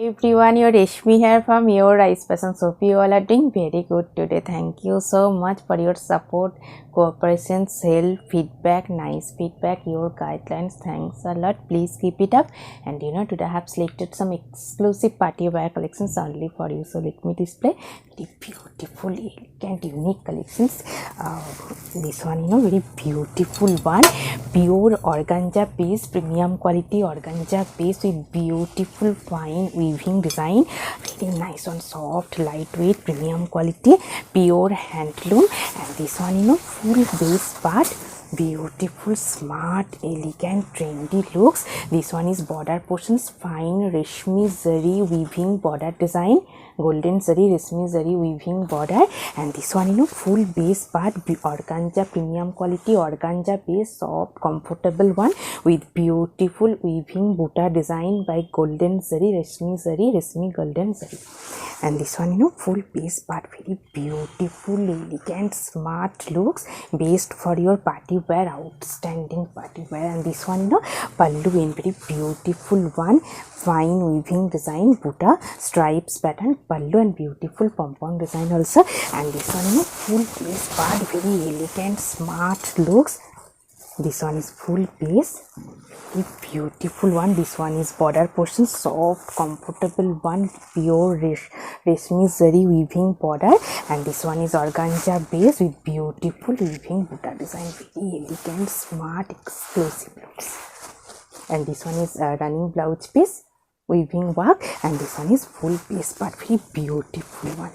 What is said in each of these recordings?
Everyone, your Reshmi here from your Rice Passion. So you all are doing very good today. Thank you so much for your support, cooperation, help, feedback, nice feedback, your guidelines. Thanks a lot. Please keep it up. And today I have selected some exclusive party wear collections only for you. So let me display very beautiful, elegant, unique collections. This one, very beautiful one. Pure organza piece, premium quality organza piece with beautiful fine weaving design. Very nice one, soft, lightweight, premium quality, pure handloom. And this one, full base part. Beautiful, smart, elegant, trendy looks. This one is border portions, fine reshmi zari weaving border design, golden zari reshmi zari weaving border. And this one, full base part, organza premium quality organza base, soft, comfortable one with beautiful weaving buta design by golden zari reshmi golden zari. And this one, full base part, very beautiful, elegant, smart looks, based for your party wear, outstanding party wear. And this one, pallu in very beautiful one, fine weaving design, buta stripes pattern pallu and beautiful pom-pom design also. And this one, full base part, very elegant, smart looks. This one is full base, very beautiful one. This one is border portion, soft, comfortable one, pure reshmi zari weaving border. And this one is organza base with beautiful weaving buta design, very elegant, smart, exclusive looks. And this one is running blouse piece, weaving work. And this one is full base part, very beautiful one.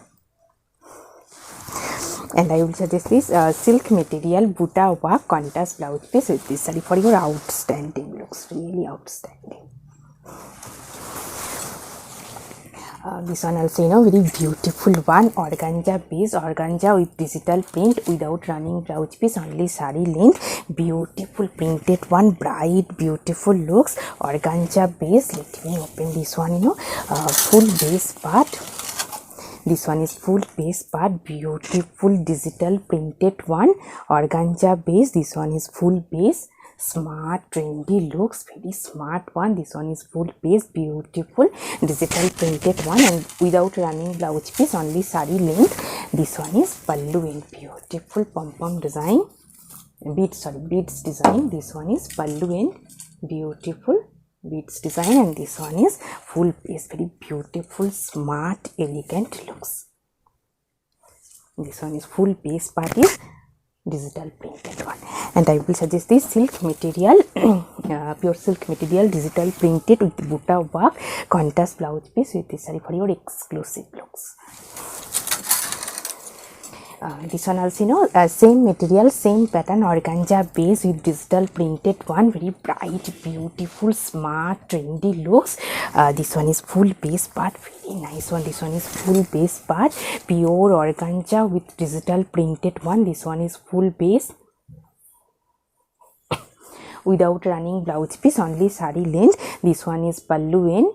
And I will suggest this silk material buta work contrast blouse piece with this saree for your outstanding looks, really outstanding. This one also, very beautiful one, organza base, organza with digital print without running blouse piece, only saree length, beautiful printed one, bright, beautiful looks, organza base. Let me open this one, full base part. This one is full base part, beautiful digital printed one, organza base. This one is full base, smart, trendy looks, very smart one. This one is full base, beautiful digital printed one and without running blouse piece, only saree length. This one is pallu in beautiful pom-pom design, beads design. This one is pallu in beautiful beads design. And this one is full base, very beautiful, smart, elegant looks. This one is full base part is digital printed one. And I will suggest this silk material, pure silk material, digital printed with buta work, contrast blouse piece with this saree for your exclusive looks. This one also, same material, same pattern, organza base with digital printed one, very bright, beautiful, smart, trendy looks. This one is full base part, very nice one. This one is full base part, pure organza with digital printed one. This one is full base without running blouse piece, only saree length. This one is pallu in.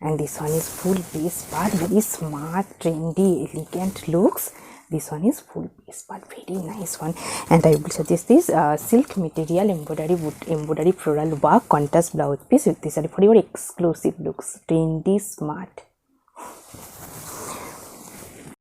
And this one is full base part, very smart, trendy, elegant looks. This one is full base part, very nice one. And I will suggest this silk material embroidery floral work contrast blouse piece with this for your exclusive looks, trendy, smart.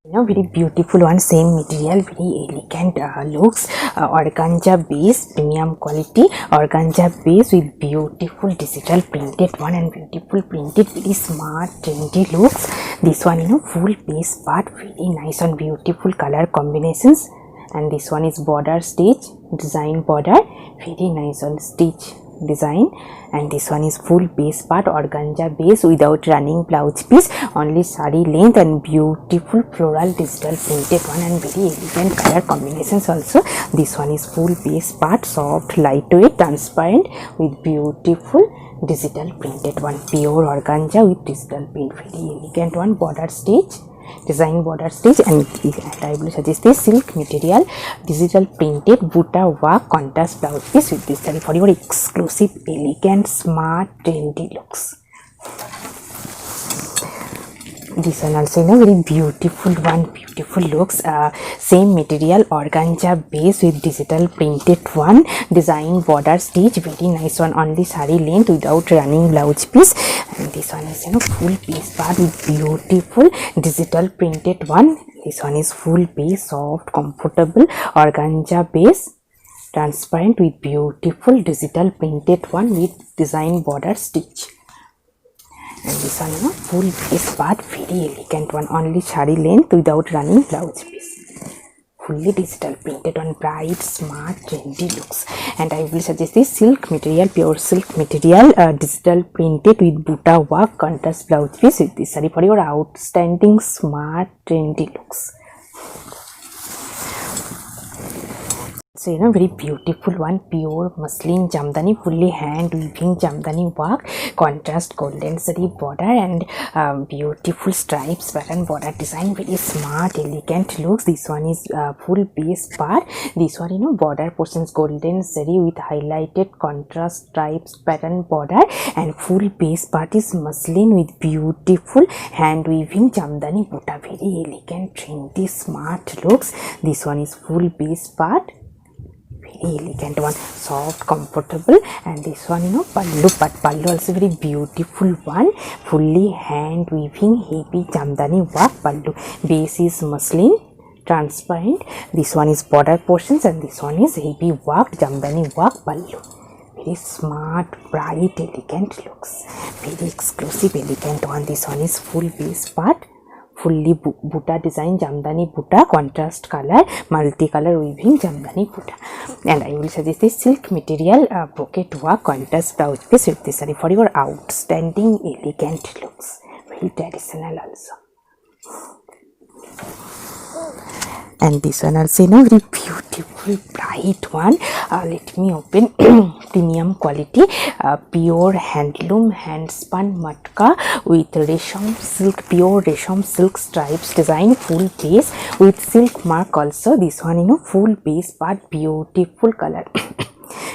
Very beautiful one, same material, very elegant looks, organza base, premium quality organza base with beautiful digital printed one and beautiful printed, very smart, trendy looks. This one, full base part, very nice one, beautiful color combinations. And this one is border stitch design border, very nice one, stitch design. And this one is full base part, organza base without running blouse piece, only saree length and beautiful floral digital printed one and very elegant color combinations also. This one is full base part, soft, lightweight, transparent with beautiful digital printed one, pure organza with digital print, very elegant one, border stitch design border stitch. And I will suggest this silk material digital printed buta work contrast blouse piece with this saree for your exclusive, elegant, smart, trendy looks. This one also very beautiful one, beautiful looks. Same material, organza base with digital printed one, design border stitch, very nice one. Only sari length without running blouse piece. And this one is full piece part with beautiful digital printed one. This one is full base, soft, comfortable organza base, transparent with beautiful digital printed one with design border stitch. And this one full piece part, very elegant one, only sari length without running blouse piece, fully digital printed on, bright, smart, trendy looks. And I will suggest this silk material, pure silk material, digital printed with buta work, contrast blouse piece with this sari for your outstanding, smart, trendy looks. So very beautiful one, pure muslin jamdani, fully hand weaving jamdani work, contrast golden zari border and beautiful stripes pattern border design, very smart, elegant looks. This one is full base part. This one border portions golden zari with highlighted contrast stripes pattern border, and full base part is muslin with beautiful hand weaving jamdani buta, very elegant, trendy, smart looks. This one is full base part, very elegant one, soft, comfortable. And this one pallu part, pallu also very beautiful one, fully hand weaving heavy jamdani work pallu, base is muslin, transparent. This one is border portions and this one is heavy work jamdani work pallu, very smart, bright, elegant looks, very exclusive, elegant one. This one is full base part, fully buta design jamdani buta, contrast color, multicolor weaving jamdani buta. And I will suggest this silk material, brocade work, contrast blouse piece with this sari for your outstanding, elegant looks, very traditional also. And this one also very beautiful, bright one. Let me open. Premium quality, pure handloom, hand spun matka with resham silk, pure resham silk stripes design, full base with silk mark also. This one full base part, beautiful color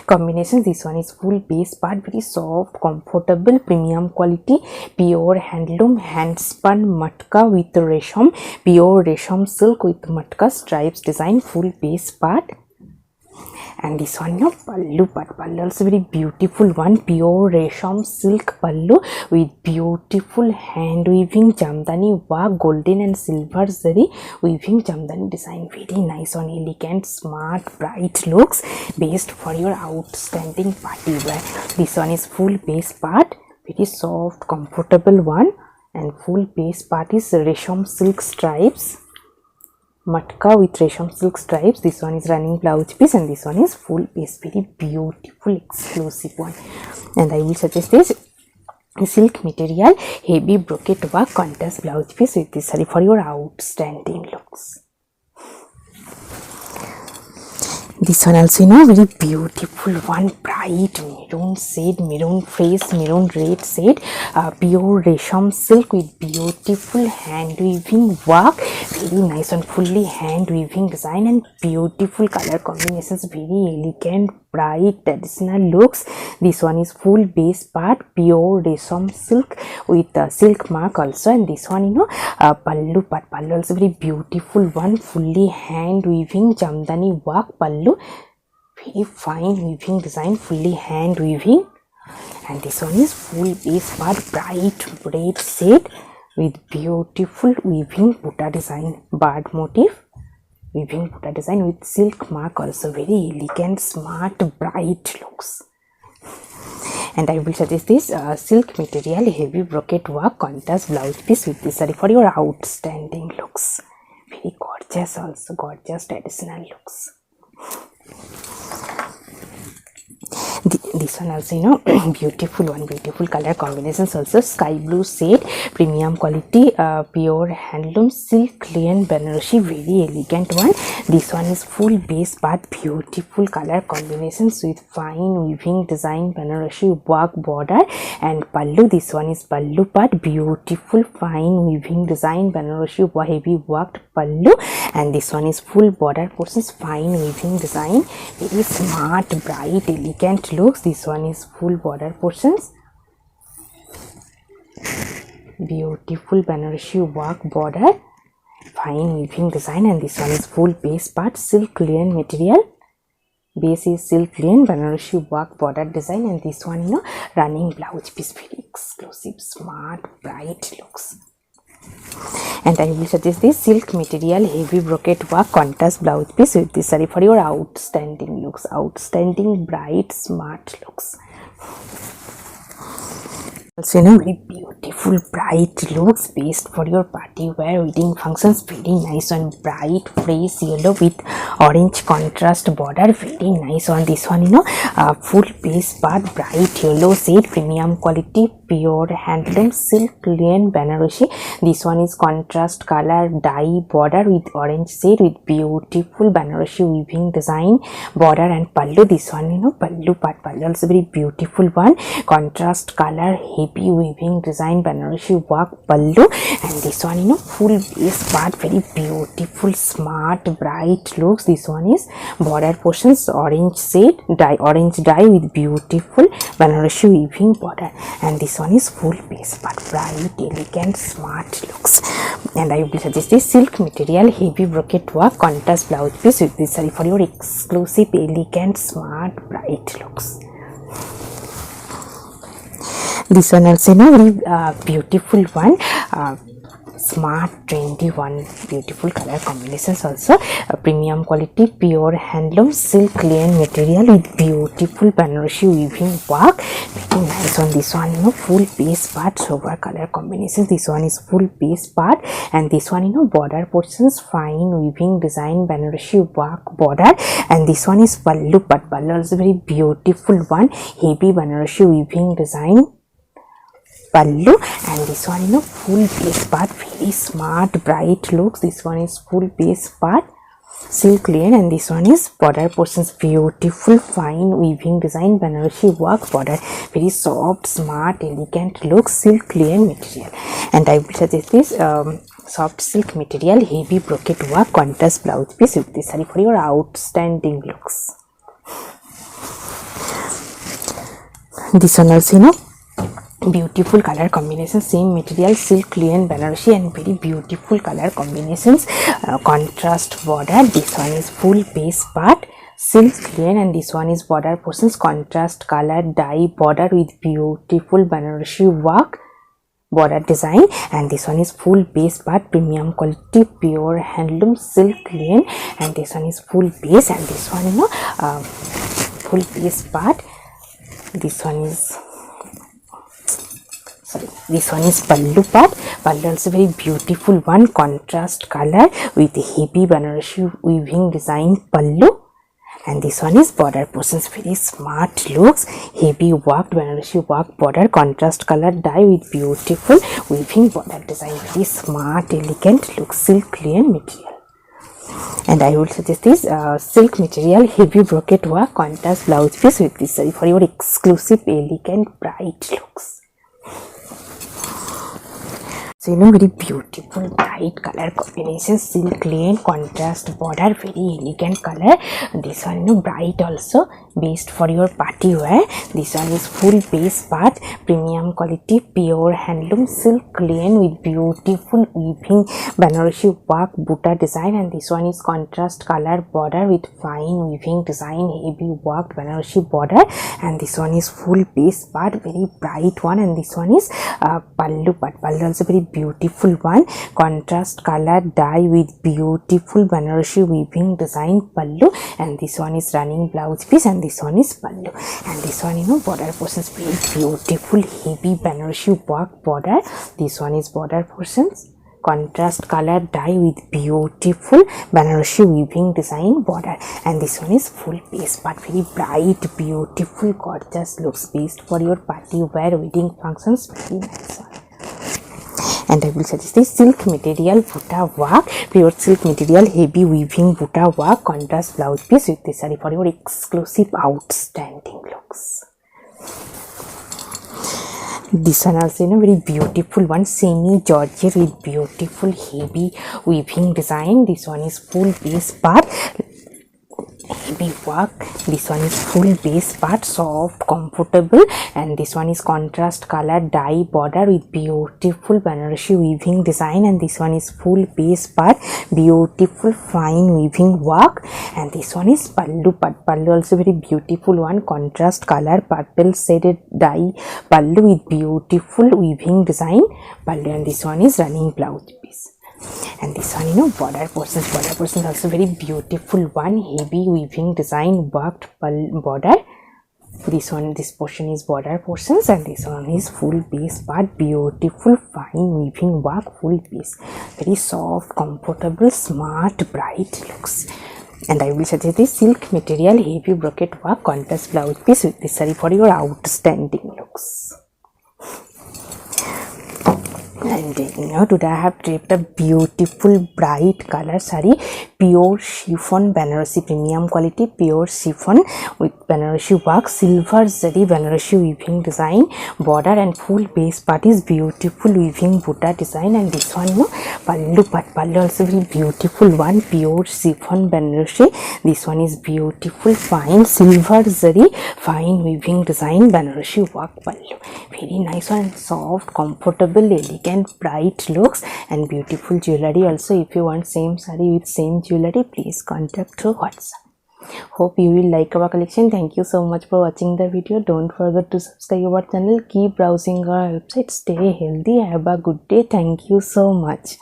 combination. This one is full base part, very soft, comfortable, premium quality, pure handloom, hand spun matka with resham, pure resham silk with matka stripes design, full base part. And this one pallu part, pallu also very beautiful one, pure resham silk pallu with beautiful hand weaving jamdani work, golden and silver zari weaving jamdani design, very nice one, elegant, smart, bright looks, based for your outstanding party wear. This one is full base part, very soft, comfortable one, and full base part is resham silk stripes matka with resham silk stripes. This one is running blouse piece and this one is full base, very beautiful, exclusive one. And I will suggest this silk material, heavy brocade work, contrast blouse piece with this sari for your outstanding looks. This one also very beautiful one, bright maroon shade, maroon face, maroon red shade, pure resham silk with beautiful hand weaving work, very nice one, fully hand weaving design and beautiful color combinations, very elegant, bright, traditional looks. This one is full base part, pure resham silk with silk mark also. And this one pallu part, pallu also very beautiful one, fully hand weaving jamdani work pallu, very fine weaving design, fully hand weaving. And this one is full base part, bright red shade with beautiful weaving buta design, bird motif weaving buta design with silk mark also, very elegant, smart, bright looks. And I will suggest this silk material, heavy brocade work, contrast blouse piece with this sari for your outstanding looks, very gorgeous also, gorgeous traditional looks. This one also beautiful one, beautiful color combinations also, sky blue shade, premium quality, pure handloom silk lion Banarasi, very elegant one. This one is full base part, beautiful color combinations with fine weaving design Banarasi work border and pallu. This one is pallu part, beautiful fine weaving design Banarasi heavy worked pallu. And this one is full border portions, fine weaving design, very smart, bright, elegant looks. This one is full border portions beautiful Banarasi work border, fine weaving design, and this one is full base part, silk linen material. Base is silk linen, Banarasi work border design, and this one running blouse piece, very exclusive, smart, bright looks. And I will suggest this silk material heavy brocade work contrast blouse piece with this saree for your outstanding looks, outstanding, bright, smart looks. Also very beautiful bright looks, based for your party wear, wedding functions, very nice one, bright fresh yellow with orange contrast border, very nice one. This one full base part, bright yellow shade, premium quality, pure handloom silk linen Banarasi. This one is contrast color dye border with orange shade with beautiful Banarasi weaving design border and pallu. This one pallu part, pallu also very beautiful one, contrast color heavy weaving design Banarasi work pallu, and this one full base part, very beautiful, smart, bright looks. This one is border portions orange shade dye, orange dye with beautiful Banarasi weaving border, and this one is full base part, bright, elegant, smart looks. And I will suggest this silk material heavy brocade work contrast blouse piece with this saree for your exclusive, elegant, smart, bright looks. This one also very beautiful one, smart, trendy one, beautiful color combinations also, premium quality pure handloom silk linen material with beautiful Banarasi weaving work, very nice one. This one full base part, sober color combinations. This one is full base part, and this one border portions, fine weaving design Banarasi work border, and this one is pallu part, pallu also very beautiful one, heavy Banarasi weaving design pallu, and this one full base part, very smart, bright looks. This one is full base part, silk linen, and this one is border portions, beautiful fine weaving design Banarasi work border, very soft, smart, elegant looks, silk linen material. And I will suggest this soft silk material heavy brocade work contrast blouse piece with this saree for your outstanding looks. This one also beautiful color combinations, same material silk linen Banarasi, and very beautiful color combinations, contrast border. This one is full base part, silk linen, and this one is border portions, contrast color dye border with beautiful Banarasi work border design, and this one is full base part, premium quality pure handloom silk linen, and this one is full base, and this one full base part. This one is this one is pallu part, pallu also very beautiful one, contrast color with heavy Banarasi weaving design pallu, and this one is border portions, very smart looks, heavy worked Banarasi work border, contrast color dye with beautiful weaving border design, very smart, elegant looks, silk linen material. And I would suggest this silk material heavy brocade work contrast blouse piece with this saree for your exclusive, elegant, bright looks. So very beautiful bright color combination, silk linen contrast border, very elegant color. This one bright also, based for your party wear. This one is full base part, premium quality pure handloom silk linen with beautiful weaving Banarasi work butta design, and this one is contrast color border with fine weaving design, heavy worked Banarasi border, and this one is full base part, very bright one, and this one is pallu part, pallu also very beautiful one, contrast color dye with beautiful Banarasi weaving design pallu, and this one is running blouse piece, and this one is pallu, and this one border portions, very beautiful heavy Banarasi work border. This one is border portions, contrast color dye with beautiful Banarasi weaving design border, and this one is full base part, very bright, beautiful, gorgeous looks, based for your party wear, wedding functions, very nice one. And I will suggest this silk material butta work, pure silk material heavy weaving butta work contrast blouse piece with this saree for your exclusive, outstanding looks. This one also very beautiful one, semi georgette with beautiful heavy weaving design. This one is full base part, heavy work. This one is full base part, soft, comfortable, and this one is contrast color dye border with beautiful Banarasi weaving design, and this one is full base part, beautiful fine weaving work, and this one is pallu part. Pallu also very beautiful one, contrast color purple shaded dye pallu with beautiful weaving design pallu, and this one is running blouse piece. And this one, border portions also very beautiful one, heavy weaving design worked border. This portion is border portions, and this one is full base part, beautiful fine weaving work, full piece, very soft, comfortable, smart, bright looks. And I will suggest this silk material, heavy brocade work, contrast blouse piece with this saree for your outstanding looks. And today I have draped a beautiful bright color saree, pure chiffon Banarasi, premium quality pure chiffon with Banarasi work, silver zari Banarasi weaving design border, and full base part is beautiful weaving Buddha design. And this one pallu part, pallu also very beautiful one, pure chiffon Banarasi. This one is beautiful fine silver zari fine weaving design Banarasi work pallu, very nice one, soft, comfortable, elegant, bright looks, and beautiful jewelry also. If you want same saree with same jewelry, please contact through WhatsApp. Hope you will like our collection. Thank you so much for watching the video. Don't forget to subscribe our channel. Keep browsing our website. Stay healthy. Have a good day. Thank you so much.